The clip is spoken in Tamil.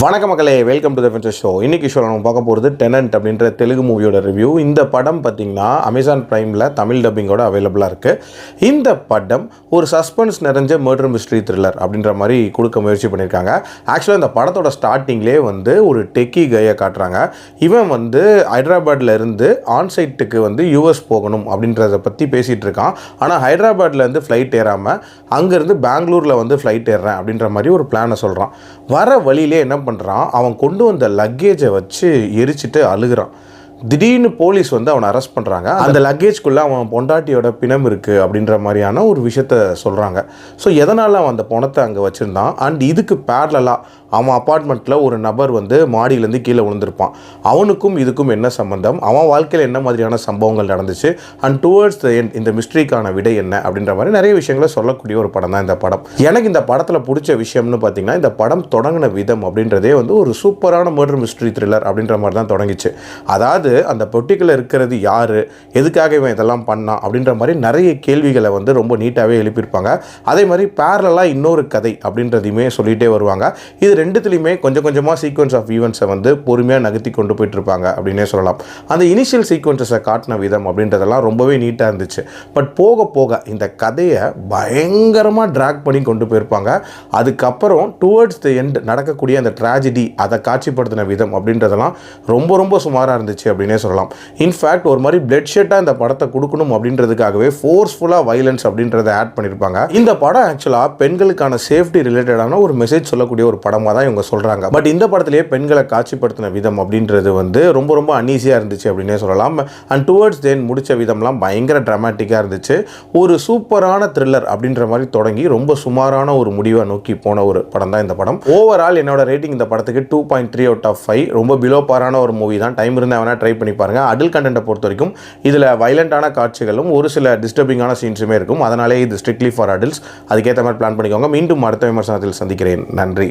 வணக்கம் மக்களே, வெல்கம் டு தி ஃபென்சர் ஷோ. இன்னைக்கு ஷோவில் நம்ம பார்க்க போகிறது டெனன்ட் அப்படின்ற தெலுங்கு மூவியோட ரிவ்யூ. இந்த படம் பார்த்திங்கன்னா அமேசான் ப்ரைமில் தமிழ் டப்பிங்கோட அவைலபிளாக இருக்குது. இந்த படம் ஒரு சஸ்பென்ஸ் நிறைஞ்ச மர்டர் மிஸ்ட்ரி த்ரில்லர் அப்படின்ற மாதிரி கொடுக்க முயற்சி பண்ணியிருக்காங்க. ஆக்சுவலாக இந்த படத்தோட ஸ்டார்டிங்லேயே ஒரு டெக்கி கையை காட்டுறாங்க. இவன் ஹைதராபாத்தில் இருந்து ஆன்சைட்டுக்கு யூஎஸ் போகணும் அப்படின்றத பற்றி பேசிகிட்டு இருக்கான். ஆனால் ஹைதராபாத்லேருந்து ஃப்ளைட் ஏறாமல் அங்கேருந்து பெங்களூரில் ஃப்ளைட் ஏறுறேன் அப்படின்ற மாதிரி ஒரு பிளானை சொல்கிறான். வர வழியிலே என்ன பண்ணுறான், அவன் கொண்டு வந்த லக்கேஜை வச்சு எரிச்சிட்டு அழுகிறான். திடீர்னு போலீஸ் அவனை அரெஸ்ட் பண்ணுறாங்க. அந்த லக்கேஜ்குள்ளே அவன் பொண்டாட்டியோட பிணம் இருக்குது அப்படின்ற மாதிரியான ஒரு விஷயத்த சொல்கிறாங்க. ஸோ எதனால் அவன் அந்த பணத்தை அங்கே வச்சுருந்தான் அண்ட் இதுக்கு பேரலாக அவன் அப்பார்ட்மெண்ட்டில் ஒரு நபர் மாடியிலேருந்து கீழே விழுந்திருப்பான். அவனுக்கும் இதுக்கும் என்ன சம்பந்தம், அவன் வாழ்க்கையில் என்ன மாதிரியான சம்பவங்கள் நடந்துச்சு அண்ட் டுவர்ட்ஸ் த எண்ட் இந்த மிஸ்ட்ரிக்கான விடை என்ன அப்படின்ற மாதிரி நிறைய விஷயங்களை சொல்லக்கூடிய ஒரு படம் தான் இந்த படம். எனக்கு இந்த படத்தில் பிடிச்ச விஷயம்னு பார்த்தீங்கன்னா, இந்த படம் தொடங்கின விதம் அப்படின்றதே ஒரு சூப்பரான மர்டர் மிஸ்ட்ரி த்ரில்லர் அப்படின்ற மாதிரி தான் தொடங்கிச்சு. அதாவது அந்த பொட்டிக்குள்ள இருக்கிறது யாரு, எதுக்காக இவன் இதெல்லாம் பண்ணான் அப்படின்ற மாதிரி நிறைய கேள்விகளை ரொம்ப நீட்டாகவே எழுப்பியிருப்பாங்க. அதே மாதிரி பேரலாக இன்னொரு கதை அப்படின்றதையுமே சொல்லிகிட்டே வருவாங்க. இது ரெண்டுத்துலையுமே கொஞ்சம் கொஞ்சமாக சீக்வன்ஸ் ஆஃப் ஈவெண்ட்ஸை பொறுமையாக நகர்த்தி கொண்டு போயிட்டு இருப்பாங்க அப்படின்னே சொல்லலாம். அந்த இனிஷியல் சீக்வன்ஸை காட்டின விதம் அப்படின்றதெல்லாம் ரொம்பவே நீட்டாக இருந்துச்சு. பட் போக போக இந்த கதையை பயங்கரமாக ட்ராக் பண்ணி கொண்டு போயிருப்பாங்க. அதுக்கப்புறம் டுவர்ட்ஸ் த எண்ட் நடக்கக்கூடிய அந்த ட்ராஜடி அதை காட்சிப்படுத்தின விதம் அப்படின்றதெல்லாம் ரொம்ப ரொம்ப சுமாராக இருந்துச்சு அப்படின்னே சொல்லலாம். இன்ஃபேக்ட் ஒரு மாதிரி பிளட் ஷெட்டாக இந்த படத்தை கொடுக்கணும் அப்படின்றதுக்காகவே ஃபோர்ஸ்ஃபுல்லாக வைலன்ஸ் அப்படின்றத ஆட் பண்ணியிருப்பாங்க. இந்த படம் ஆக்சுவலாக பெண்களுக்கான சேஃப்டி ரிலேட்டடான ஒரு மெசேஜ் சொல்லக்கூடிய ஒரு படமாக தான் இவங்க சொல்கிறாங்க. பட் இந்த படத்திலேயே பெண்களை காட்சிப்படுத்தின விதம் அப்படின்றது ரொம்ப ரொம்ப அன்ஈஸியாக இருந்துச்சு அப்படின்னே சொல்லலாம். அண்ட் டுவர்ட்ஸ் தென் முடிச்ச விதம்லாம் பயங்கர ட்ராமாட்டிக்காக இருந்துச்சு. ஒரு சூப்பரான த்ரில்லர் அப்படின்ற மாதிரி தொடங்கி ரொம்ப சுமாரான ஒரு முடிவை நோக்கி போன ஒரு படம் தான் இந்த படம். ஓவரால் என்னோட ரேட்டிங் இந்த படத்துக்கு 2.3 out of 5. ரொம்ப பிலோ பாரான ஒரு மூவி தான். டைம் இருந்தால் வேணால் ட்ரை பண்ணி பாருங்க. அடல்ட் கண்டென்ட்டை பொறுத்த வரைக்கும் இதில் வைலண்டான காட்சிகளும் ஒரு சில டிஸ்டர்பிங்கான சீன்ஸுமே இருக்கும். அதனாலே இது ஸ்ட்ரிக்ட்லி ஃபார் அடல்ட்ஸ். அதுக்கேற்ற மாதிரி பிளான் பண்ணிக்கோங்க. மீண்டும் அடுத்த விமர்சனத்தில் சந்திக்கிறேன். நன்றி.